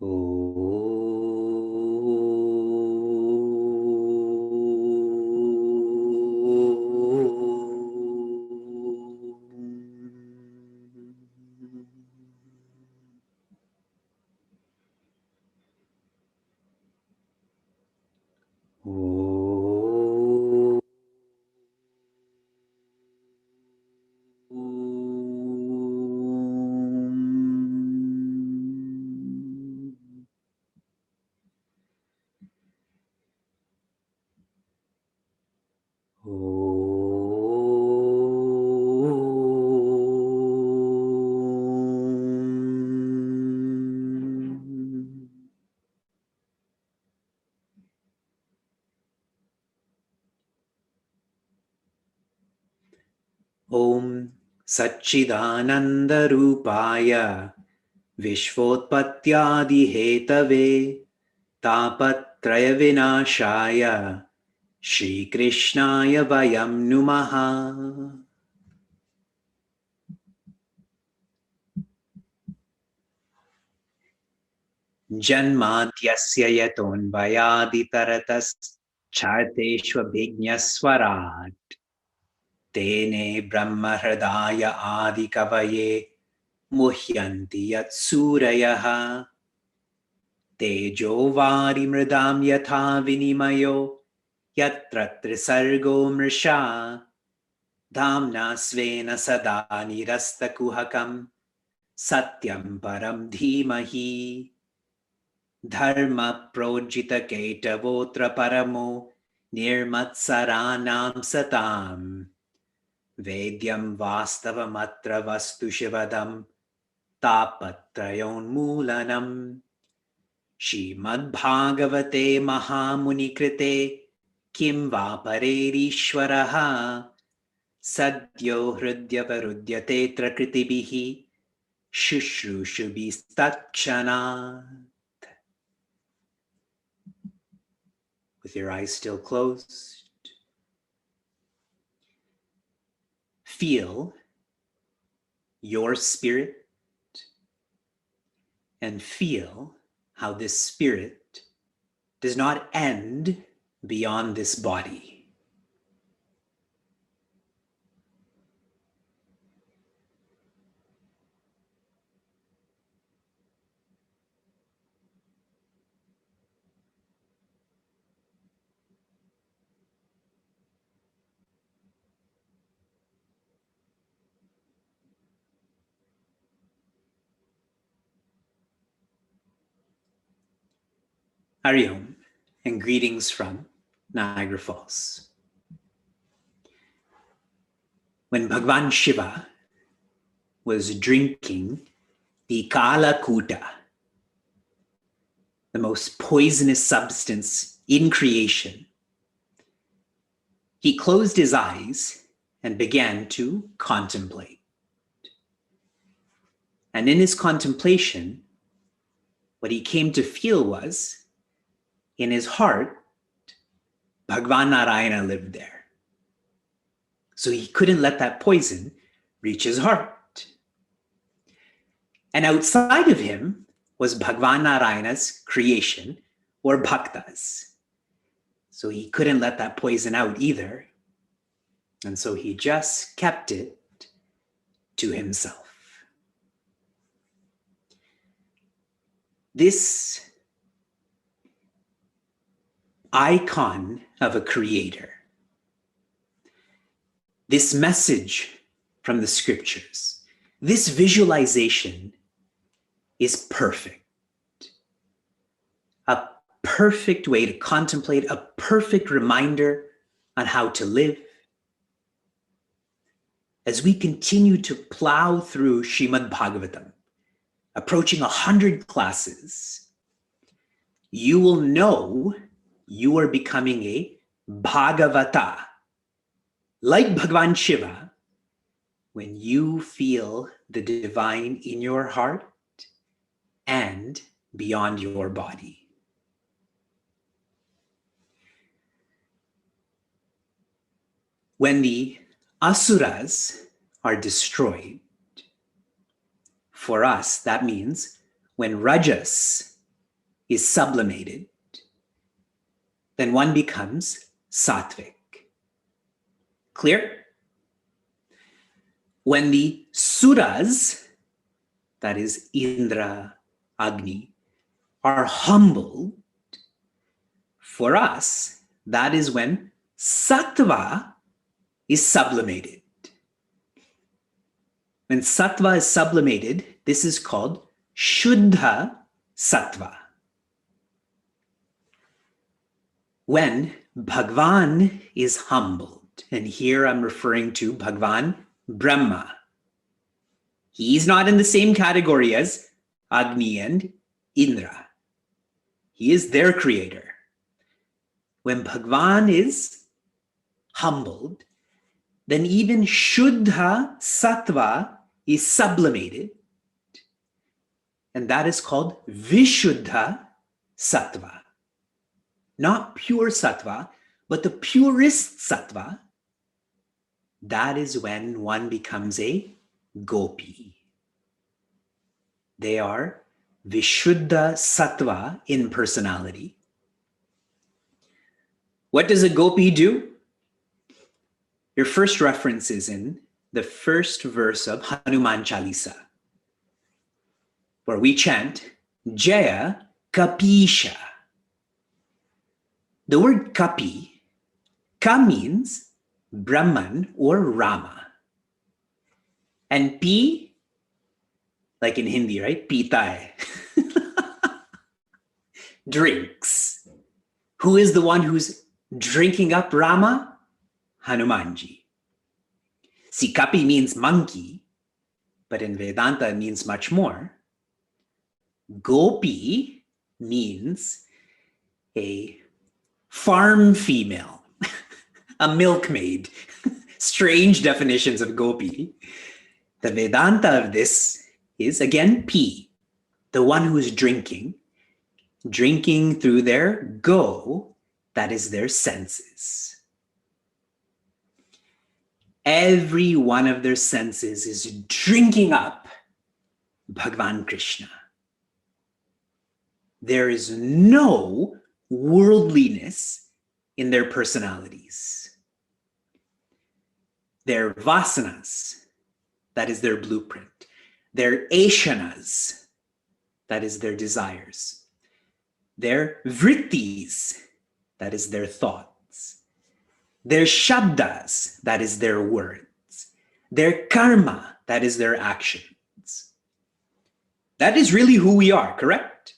Oh. Om Satchidanandarupaya Vishvotpattyadihetave Tapatraya Vinashaya Shri Krishnaya Vayam Numaha. Janmatyasya yatonvayaditaratas charteshvabhignaswarat Tene Brahmahridaya Adikavaye Muhyanti Yatsurayaha Tejo Vari Mridam Yatha Vinimayo Yatra Trisargo Mrisha Dhamna Svena Sada Nirasta Kuhakam Satyam Param Dhimahi Dharma Projita Ketavotra Paramo Nirmatsaranam Satam Vedyam Vastavamatra Vastu Shivadam Tapatrayon Mulanam Shrimad Bhagavate Mahamuni Kim Va Parerishwaraha Sadyo Hridya Parudyate Trakritibihi Shushrushubistakshanat. With your eyes still closed, feel your spirit and feel how this spirit does not end beyond this body. Hariom and greetings from Niagara Falls. When Bhagavan Shiva was drinking the Kala Kuta, the most poisonous substance in creation, he closed his eyes and began to contemplate. And in his contemplation, what he came to feel was, in his heart, Bhagavan Narayana lived there. So he couldn't let that poison reach his heart. And outside of him was Bhagavan Narayana's creation, or bhaktas. So he couldn't let that poison out either. And so he just kept it to himself. This icon of a creator, this message from the scriptures, this visualization is perfect. A perfect way to contemplate, a perfect reminder on how to live. As we continue to plow through Srimad Bhagavatam, approaching 100 classes, you will know you are becoming a Bhagavata. Like Bhagavan Shiva, when you feel the divine in your heart and beyond your body. When the asuras are destroyed, for us, that means when Rajas is sublimated, then one becomes sattvic. Clear? When the suras, that is Indra, Agni, are humbled, for us, that is when sattva is sublimated. When sattva is sublimated, this is called Shuddha Sattva. When Bhagwan is humbled, and here I'm referring to Bhagwan Brahma. He's not in the same category as Agni and Indra. He is their creator. When Bhagwan is humbled, then even Shuddha Sattva is sublimated, and that is called Vishuddha Sattva. Not pure Sattva, but the purest Sattva. That is when one becomes a Gopi. They are Vishuddha Sattva in personality. What does a Gopi do? Your first reference is in the first verse of Hanuman Chalisa, where we chant, Jaya Kapisha. The word Kapi, Ka means Brahman or Rama. And Pi, like in Hindi, right? Pita hai. Drinks. Who is the one who's drinking up Rama? Hanumanji. See, Kapi means monkey, but in Vedanta it means much more. Gopi means a farm female, a milkmaid. Strange definitions of Gopi. The Vedanta of this is, again, Pi, the one who is drinking through their go, that is their senses. Every one of their senses is drinking up Bhagavan Krishna. There is no worldliness in their personalities. Their vasanas, that is their blueprint. Their eshanas, that is their desires. Their vrittis, that is their thoughts. Their shabdas, that is their words. Their karma, that is their actions. That is really who we are, correct?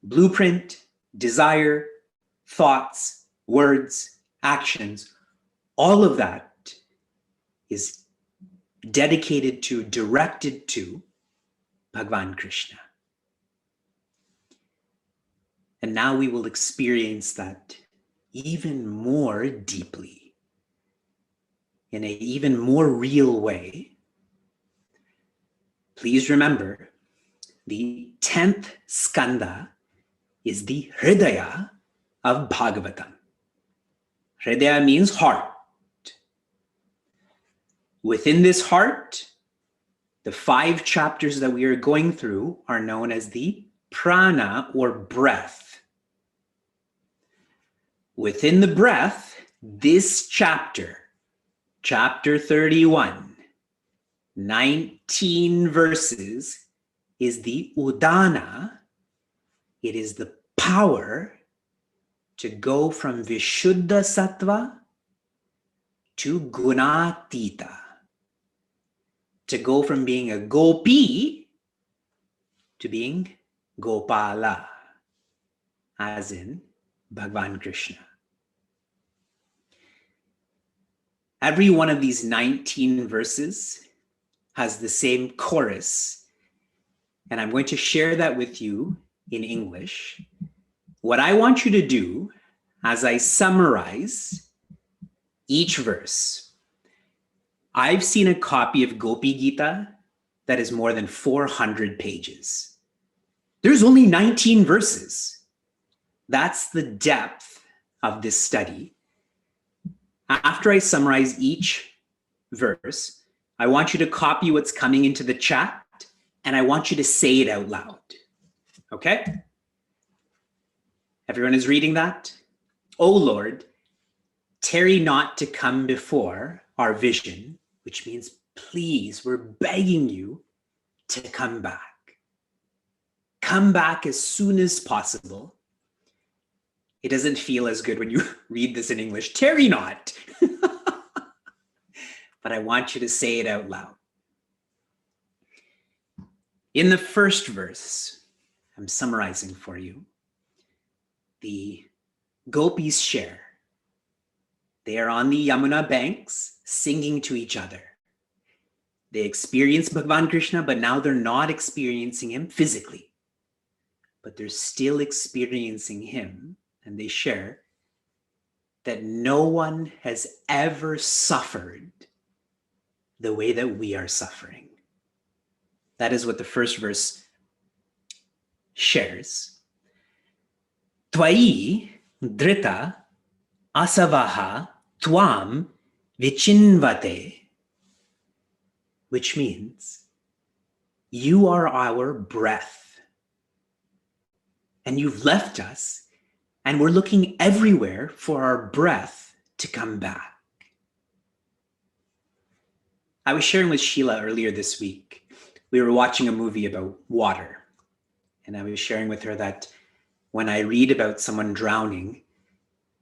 Blueprint, desire, thoughts, words, actions, all of that is dedicated to, directed to Bhagavan Krishna. And now we will experience that even more deeply, in an even more real way. Please remember, the 10th skanda is the Hridaya of Bhagavatam. Hridaya means heart. Within this heart, the 5 chapters that we are going through are known as the prana or breath. Within the breath, this chapter, chapter 31, 19 verses, is the udana. It is the power to go from Vishuddha Sattva to Gunatita. To go from being a Gopi to being Gopala, as in Bhagavan Krishna. Every one of these 19 verses has the same chorus, and I'm going to share that with you in English. What I want you to do as I summarize each verse, I've seen a copy of Gopi Gita that is more than 400 pages. There's only 19 verses. That's the depth of this study. After I summarize each verse, I want you to copy what's coming into the chat, and I want you to say it out loud. Okay? Everyone is reading that? O Lord, tarry not to come before our vision, which means please, we're begging you to come back. Come back as soon as possible. It doesn't feel as good when you read this in English. Tarry not. But I want you to say it out loud. In the first verse, I'm summarizing for you, the gopis share. They are on the Yamuna banks singing to each other. They experience Bhagavan Krishna, but now they're not experiencing him physically, but they're still experiencing him, and they share that no one has ever suffered the way that we are suffering. That is what the first verse shares. Tvai drita asavaha tvam vichinvate, which means you are our breath, and you've left us, and we're looking everywhere for our breath to come back. I was sharing with Sheila earlier this week. We were watching a movie about water, and I was sharing with her that when I read about someone drowning,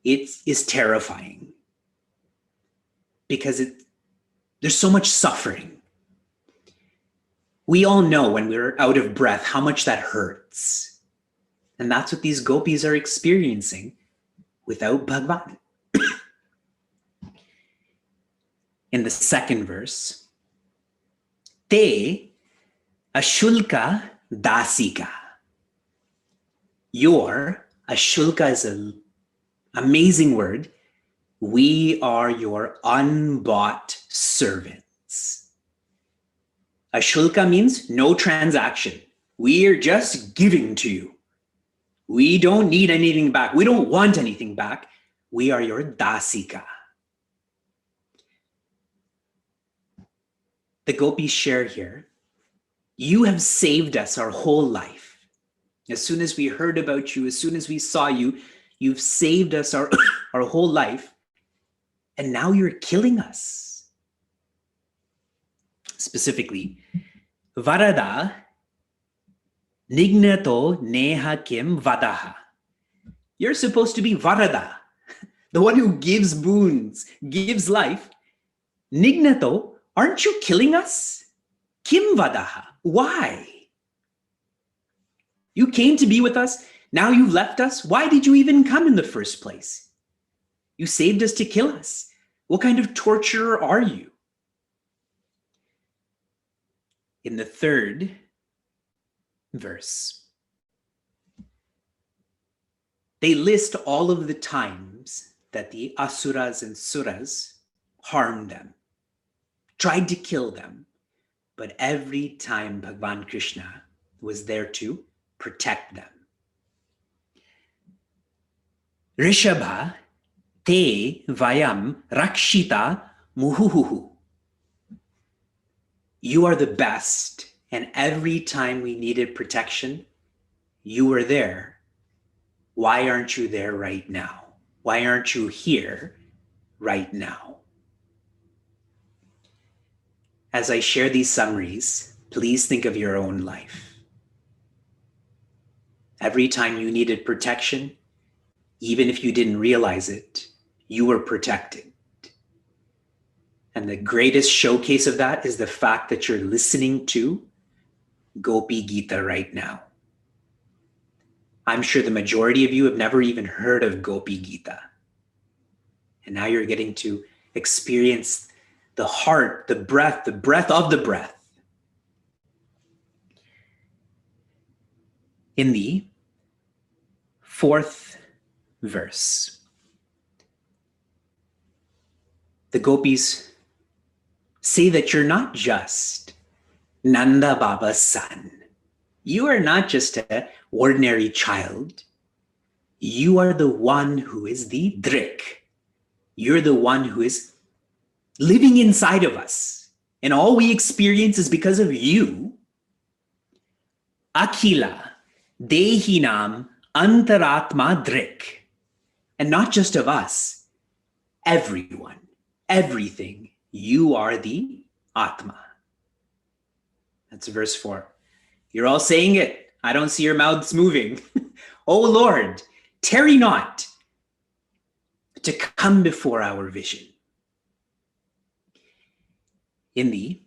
it is terrifying because there's so much suffering. We all know when we're out of breath how much that hurts. And that's what these gopis are experiencing without Bhagavan. In the second verse, Te ashulka dasika. Your, ashulka is an amazing word. We are your unbought servants. Ashulka means no transaction. We are just giving to you. We don't need anything back. We don't want anything back. We are your dasika. The gopis share here, you have saved us our whole life. As soon as we heard about you, as soon as we saw you, you've saved us our whole life, and now you're killing us. Specifically, Varada Nignato neha kim vadaha. You're supposed to be Varada, the one who gives boons, gives life. Nignato, aren't you killing us? Kim vadaha. Why? You came to be with us. Now you've left us. Why did you even come in the first place? You saved us to kill us. What kind of torturer are you? In the third verse, they list all of the times that the asuras and suras harmed them, tried to kill them, but every time Bhagavan Krishna was there to protect them. Rishabha te vayam rakshita muhuhuhu. You are the best, and every time we needed protection, you were there. Why aren't you there right now? Why aren't you here right now? As I share these summaries, please think of your own life. Every time you needed protection, even if you didn't realize it, you were protected. And the greatest showcase of that is the fact that you're listening to Gopi Gita right now. I'm sure the majority of you have never even heard of Gopi Gita. And now you're getting to experience the heart, the breath of the breath. In the fourth verse, the gopis say that you're not just Nanda Baba's son. You are not just an ordinary child. You are the one who is the Drik. You're the one who is living inside of us. And all we experience is because of you. Akhila Dehinam Antaratma Drik. And not just of us, everyone, everything. You are the Atma. That's verse 4. You're all saying it. I don't see your mouths moving. O Lord, tarry not to come before our vision. In the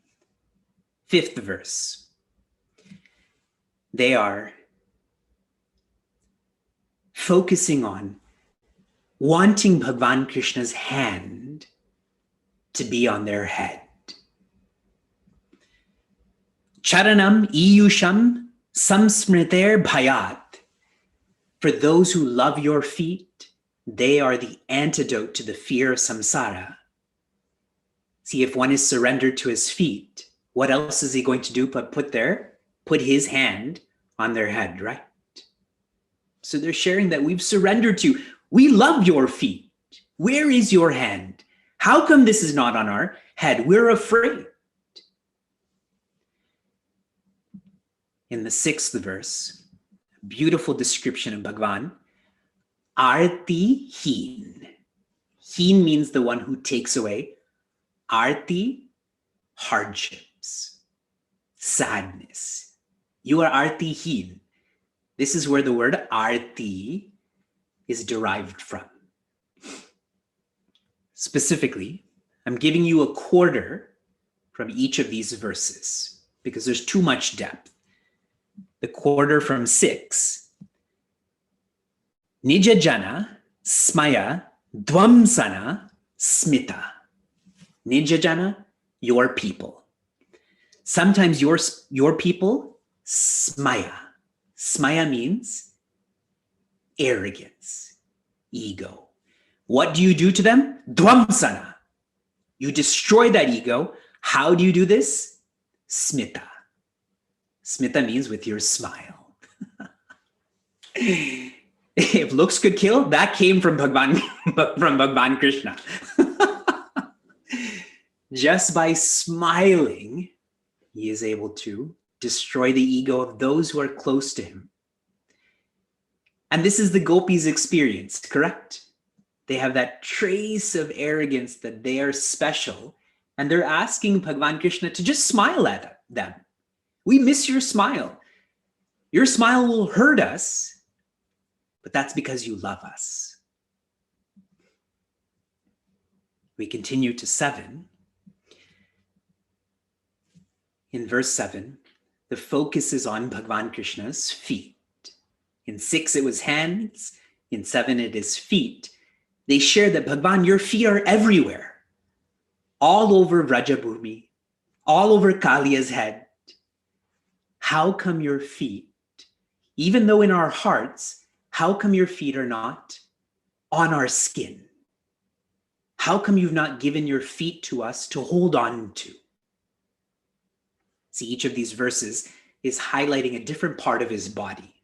5th verse, they are focusing on wanting Bhagavan Krishna's hand to be on their head. Charanam iyusham samsmriter bhayat. For those who love your feet, they are the antidote to the fear of samsara. See, if one is surrendered to his feet, what else is he going to do but put his hand on their head, right? So they're sharing that we've surrendered to, we love your feet. Where is your hand? How come this is not on our head? We're afraid. In the 6th verse, beautiful description of Bhagavan, Arti Heen. Heen means the one who takes away. Arti, hardships, sadness. You are Arti Heen. This is where the word Arti is derived from. Specifically, I'm giving you a quarter from each of these verses because there's too much depth. The quarter from 6. Nijajana, smaya, dvamsana, smita. Nijajana, your people. Sometimes your people, smaya. Smaya means arrogance, ego. What do you do to them? Dvamsana. You destroy that ego. How do you do this? Smita. Smita means with your smile. If looks could kill, that came from Bhagavan Krishna. Just by smiling, he is able to destroy the ego of those who are close to him. And this is the gopis' experience, correct? They have that trace of arrogance that they are special, and they're asking Bhagavan Krishna to just smile at them. We miss your smile. Your smile will hurt us, but that's because you love us. We continue to 7. In verse 7, the focus is on Bhagavan Krishna's feet. In 6, it was hands. In 7, it is feet. They share that, Bhagavan, your feet are everywhere. All over Vrajabhumi, all over Kaliya's head. How come your feet, even though in our hearts, how come your feet are not on our skin? How come you've not given your feet to us to hold on to? See, each of these verses is highlighting a different part of his body.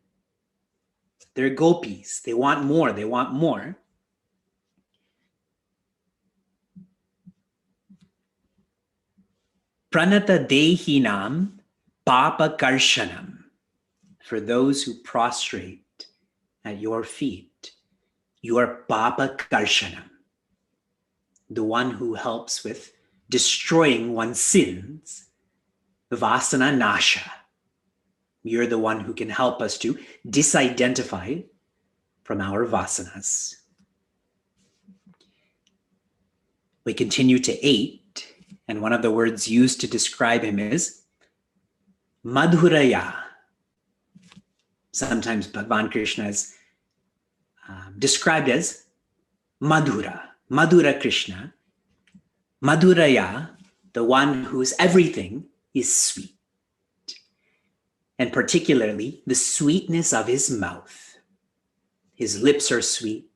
They're gopis. They want more. They want more. Pranata dehinam papa karshanam. For those who prostrate at your feet, you are papa karshanam, the one who helps with destroying one's sins, vasana nasha. You're the one who can help us to disidentify from our vasanas. We continue to 8, and one of the words used to describe him is madhuraya. Sometimes Bhagavan Krishna is described as Madhura, Madhura Krishna. Madhuraya, the one whose everything is sweet. And particularly the sweetness of his mouth. His lips are sweet.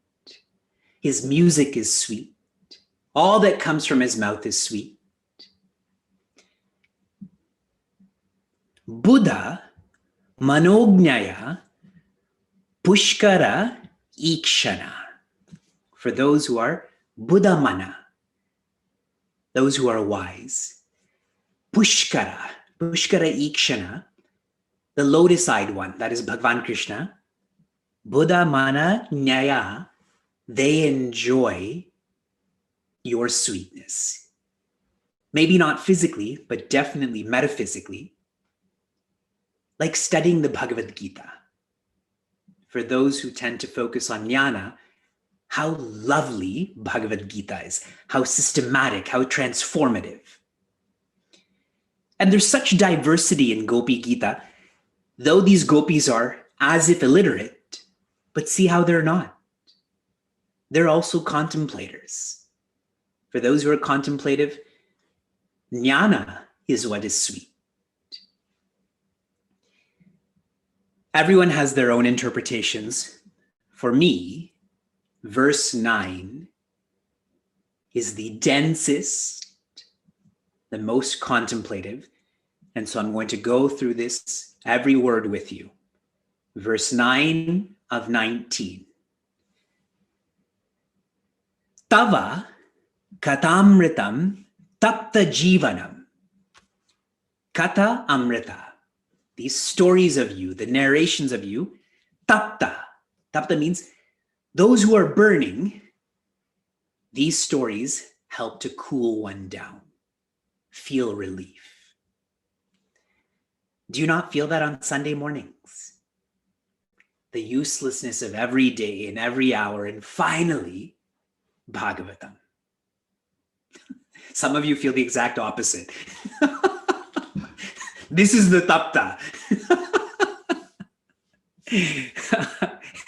His music is sweet. All that comes from his mouth is sweet. Buddha manognyaya pushkara ikshana. For those who are Buddha mana, those who are wise. Pushkara ikshana, the lotus-eyed one, that is Bhagavan Krishna, Buddha, Mana, Nyaya, they enjoy your sweetness. Maybe not physically, but definitely metaphysically, like studying the Bhagavad Gita. For those who tend to focus on jnana, how lovely Bhagavad Gita is, how systematic, how transformative. And there's such diversity in Gopi Gita, though these gopis are as if illiterate, but see how they're not. They're also contemplators. For those who are contemplative, jnana is what is sweet. Everyone has their own interpretations. For me, verse 9 is the densest, the most contemplative. And so I'm going to go through this, every word with you. Verse 9 of 19. Tava katamritam tapta jivanam. Kata amrita. These stories of you, the narrations of you, tapta. Tapta means those who are burning. These stories help to cool one down, feel relief. Do you not feel that on Sunday mornings? The uselessness of every day and every hour, and finally, Bhagavatam. Some of you feel the exact opposite. This is the tapta.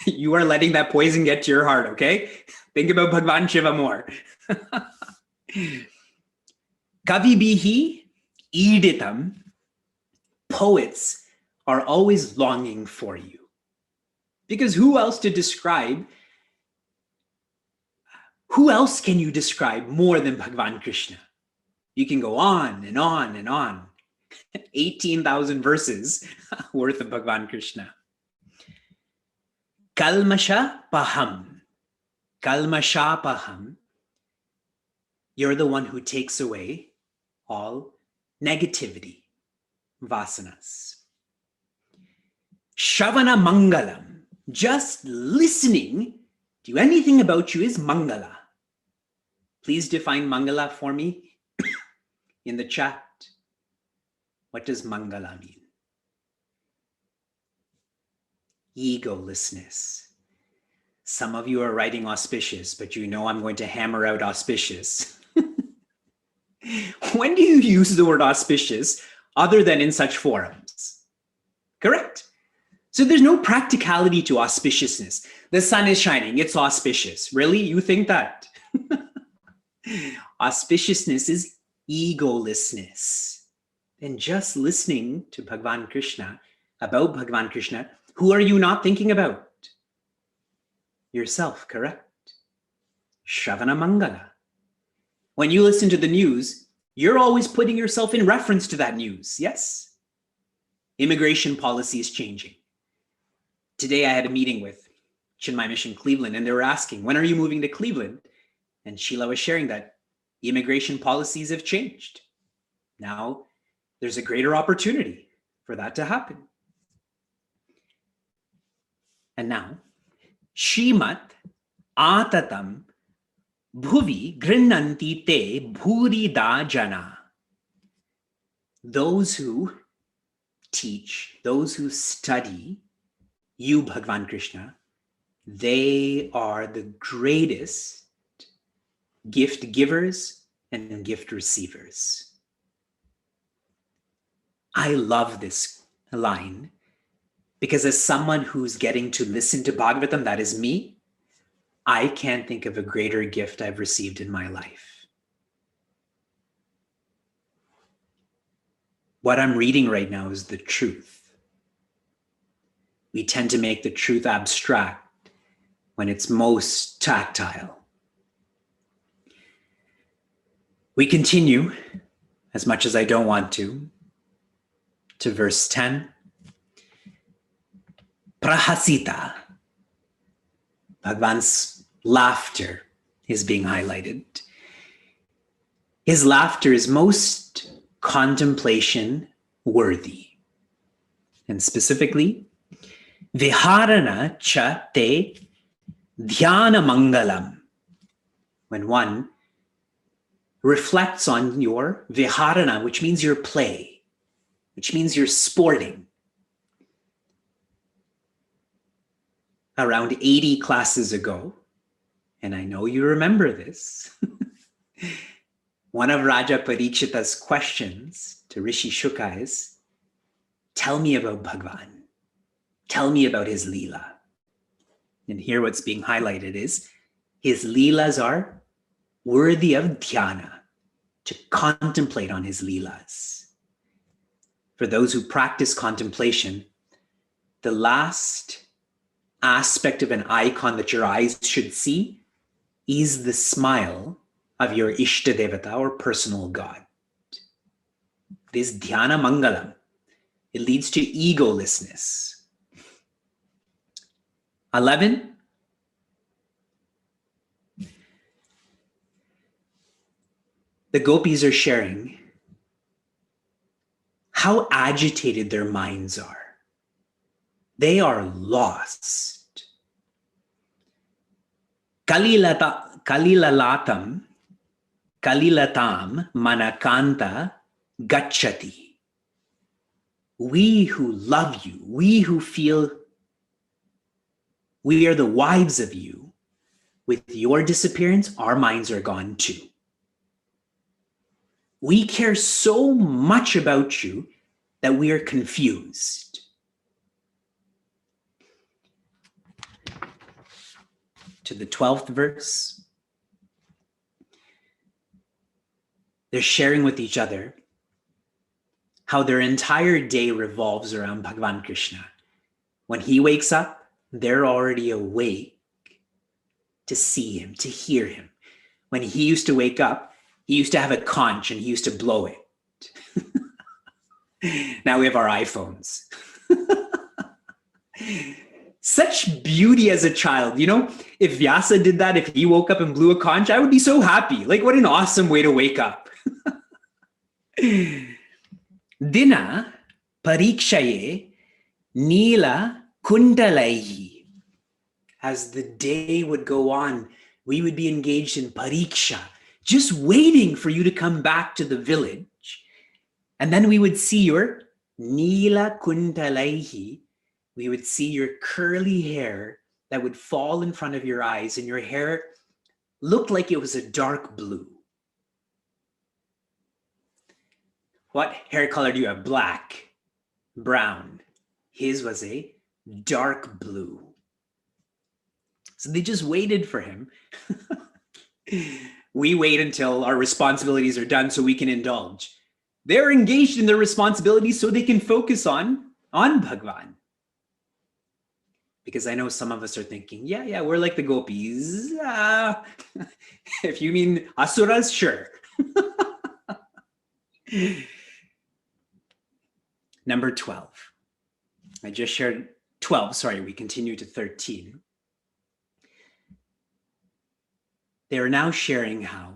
You are letting that poison get to your heart, okay? Think about Bhagwan Shiva more. Kavibihi iditam. Poets are always longing for you. Because who else can you describe more than Bhagavan Krishna? You can go on and on and on. 18,000 verses worth of Bhagavan Krishna. Kalmasha paham. Kalmasha paham. You're the one who takes away all negativity, vasanas. Shavana mangalam. Just listening to anything about you is mangala. Please define mangala for me in the chat. What does mangala mean? Egolessness. Some of you are writing auspicious, but you know I'm going to hammer out auspicious. When do you use the word auspicious other than in such forums? Correct. So there's no practicality to auspiciousness. The sun is shining, it's auspicious. Really? You think that? Auspiciousness is egolessness. And just listening to Bhagavan Krishna, about Bhagavan Krishna, who are you not thinking about? Yourself, correct? Shravana Mangala. When you listen to the news, you're always putting yourself in reference to that news, yes? Immigration policy is changing. Today I had a meeting with Chinmaya Mission Cleveland, and they were asking, when are you moving to Cleveland? And Sheila was sharing that immigration policies have changed. Now, there's a greater opportunity for that to happen. And now, Shrimat Atatam Bhuvi Grinnanti Te Bhurida Jana. Those who teach, those who study you, Bhagavan Krishna, they are the greatest gift givers and gift receivers. I love this line because as someone who's getting to listen to Bhagavatam, that is me, I can't think of a greater gift I've received in my life. What I'm reading right now is the truth. We tend to make the truth abstract when it's most tactile. We continue, as much as I don't want to verse 10. Prahasita. Bhagavan's laughter is being highlighted. His laughter is most contemplation worthy. And specifically, Viharana cha te dhyana mangalam. When one reflects on your viharana, which means your play, which means you're sporting. Around 80 classes ago, and I know you remember this, one of Raja Parikshita's questions to Rishi Shuka is, tell me about Bhagwan. Tell me about his Leela. And here what's being highlighted is, his Leelas are worthy of dhyana, to contemplate on his Leelas. For those who practice contemplation, the last aspect of an icon that your eyes should see is the smile of your Ishta Devata or personal God. This dhyana mangalam, it leads to egolessness. 11, the gopis are sharing how agitated their minds are. They are lost. Kalilalatam manakanta gacchati. We who love you, we who feel we are the wives of you, with your disappearance, our minds are gone too. We care so much about you that we are confused. To the 12th verse, they're sharing with each other how their entire day revolves around Bhagavan Krishna. When he wakes up, they're already awake to see him, to hear him. When he used to wake up, he used to have a conch and he used to blow it. Now we have our iPhones. Such beauty as a child. You know, if Vyasa did that, if he woke up and blew a conch, I would be so happy. Like, what an awesome way to wake up. Dina parikshaye nila kuntalaihi. As the day would go on, we would be engaged in pariksha, just waiting for you to come back to the village. And then we would see your nila kuntalaihi. We would see your curly hair that would fall in front of your eyes, and your hair looked like it was a dark blue. What hair color do you have? Black, brown. His was a dark blue. So they just waited for him. We wait until our responsibilities are done so we can indulge. They're engaged in their responsibilities so they can focus on Bhagwan. Because I know some of us are thinking, yeah, we're like the gopis. If you mean asuras, sure. Number 12. I just shared 12, sorry, we continue to 13. They are now sharing how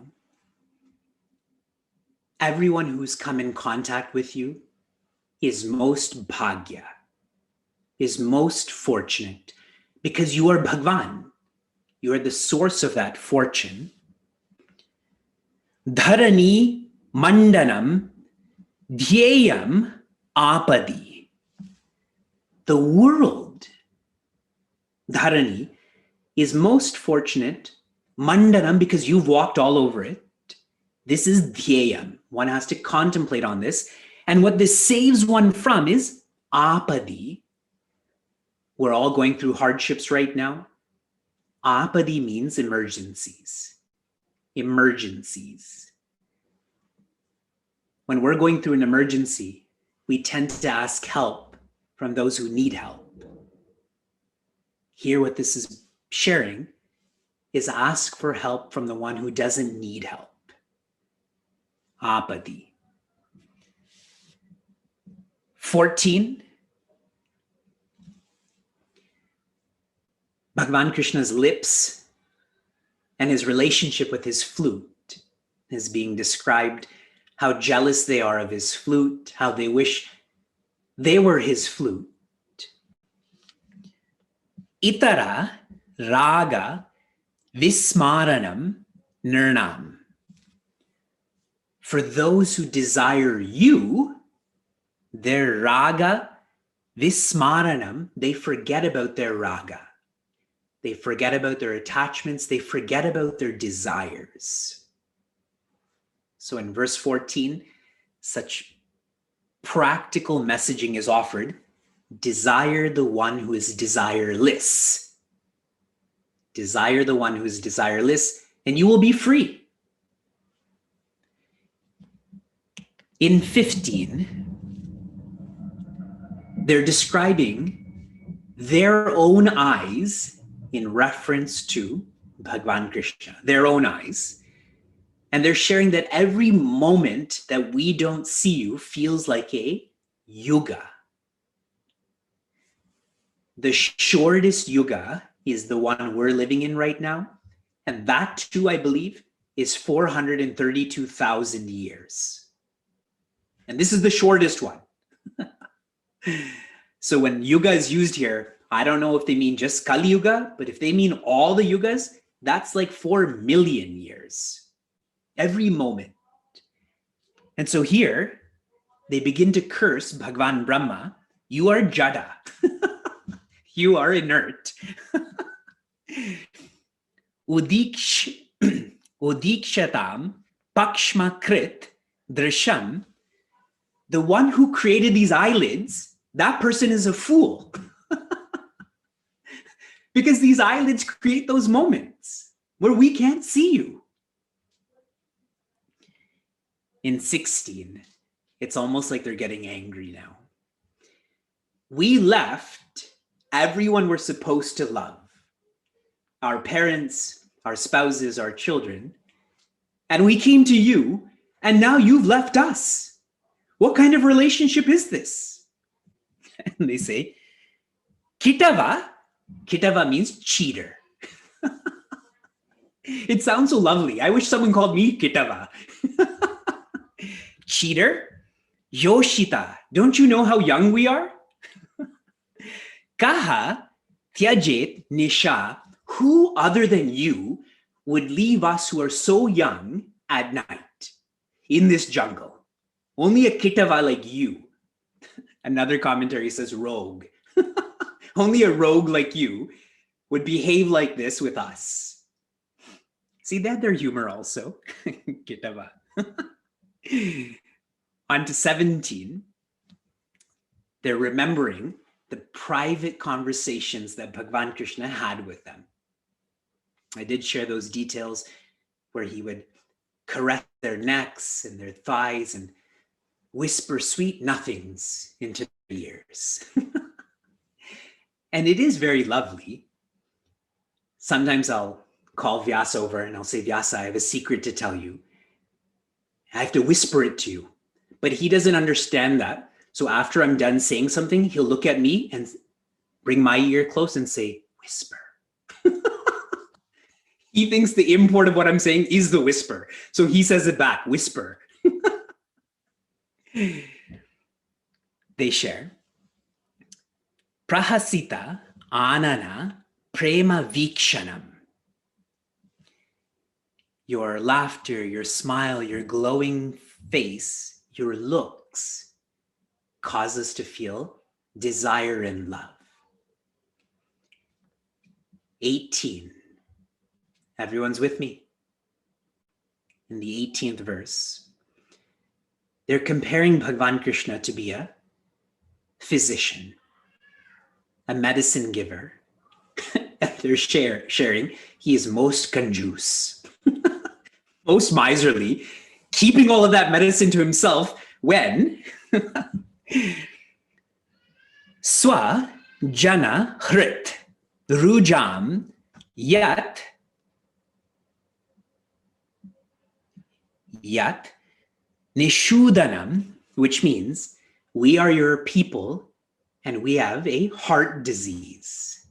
everyone who's come in contact with you is most bhagya, is most fortunate, because you are Bhagwan. You are the source of that fortune. Dharani mandanam dhyeyam apadi. The world, Dharani, is most fortunate, mandanam, because you've walked all over it. This is dhyeyam. One has to contemplate on this. And what this saves one from is apadi. We're all going through hardships right now. Apadi means emergencies. Emergencies. When we're going through an emergency, we tend to ask help from those who need help. Here, what this is sharing is ask for help from the one who doesn't need help. Apadi. 14. Bhagavan Krishna's lips and his relationship with his flute is being described, how jealous they are of his flute, how they wish they were his flute. Itara raga vismaranam nirnam. For those who desire you, their raga vismaranam, they forget about their raga. They forget about their attachments. They forget about their desires. So in verse 14, such practical messaging is offered. Desire the one who is desireless. Desire the one who is desireless, and you will be free. In 15, they're describing their own eyes in reference to Bhagavan Krishna, their own eyes. And they're sharing that every moment that we don't see you feels like a yuga. The shortest yuga is the one we're living in right now. And that too, I believe, is 432,000 years. And this is the shortest one. So when yuga is used here, I don't know if they mean just Kali Yuga, but if they mean all the yugas, that's like 4 million years. Every moment. And so here, they begin to curse Bhagavan Brahma. You are jada. You are inert. Udikshatam pakshma krit drisham. The one who created these eyelids, that person is a fool. Because these eyelids create those moments where we can't see you. In 16, it's almost like they're getting angry now. We left everyone we're supposed to love. Our parents, our spouses, our children. And we came to you, and now you've left us. What kind of relationship is this? And they say, Kitava. Kitava means cheater. It sounds so lovely. I wish someone called me Kitava. Cheater? Yoshita, don't you know how young we are? Kaha tyajet nisha, who other than you would leave us who are so young at night in this jungle? Only a Kitava like you. Another commentary says rogue. Only a rogue like you would behave like this with us. See, they had their humor also. Kitava. On to 17. They're remembering the private conversations that Bhagavan Krishna had with them. I did share those details where he would caress their necks and their thighs and whisper sweet nothings into their ears. And it is very lovely. Sometimes I'll call Vyasa over and I'll say, Vyasa, I have a secret to tell you. I have to whisper it to you. But he doesn't understand that. So after I'm done saying something, he'll look at me and bring my ear close and say, whisper. He thinks the import of what I'm saying is the whisper. So he says it back, whisper. They share. Prahasita anana prema vikshanam. Your laughter, your smile, your glowing face, your looks cause us to feel desire and love. 18. Everyone's with me. In the 18th verse, they're comparing Bhagavan Krishna to be a physician, a medicine giver. They're sharing, he is most conjuice, most miserly, keeping all of that medicine to himself when Swa jana hrit rujam yat nishudanam, which means we are your people and we have a heart disease.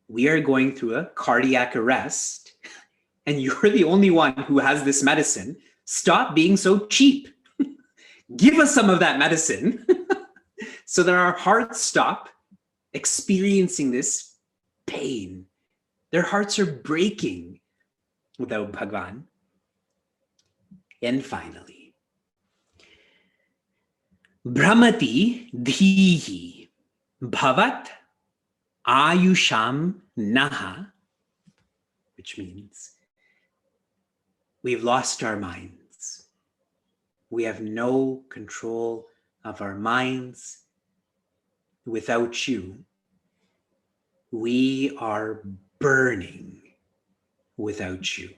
We are going through a cardiac arrest and you're the only one who has this medicine. Stop being so cheap. Give us some of that medicine so that our hearts stop experiencing this pain. Their hearts are breaking without Bhagwan. And finally, Brahmati dhihi bhavat ayusham naha, which means we've lost our minds. We have no control of our minds. Without you, we are burning without you.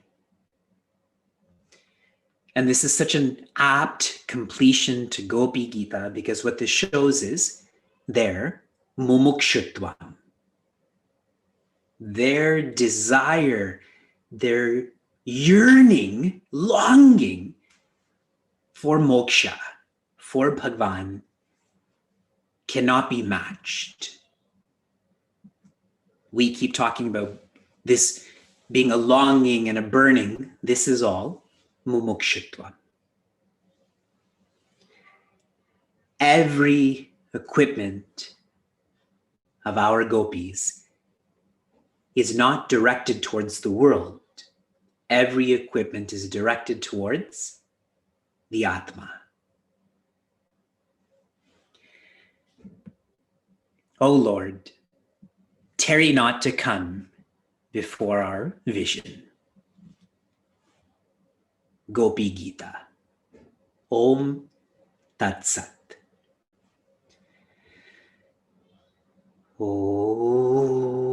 And this is such an apt completion to Gopi Gita, because what this shows is their mumukshutva, their desire, their yearning, longing for moksha, for Bhagwan, cannot be matched. We keep talking about this being a longing and a burning. This is all mumukshutva. Every equipment of our gopis is not directed towards the world. Every equipment is directed towards the Atma. O Lord, tarry not to come before our vision. Gopi Gita. Om Tat Sat. Om.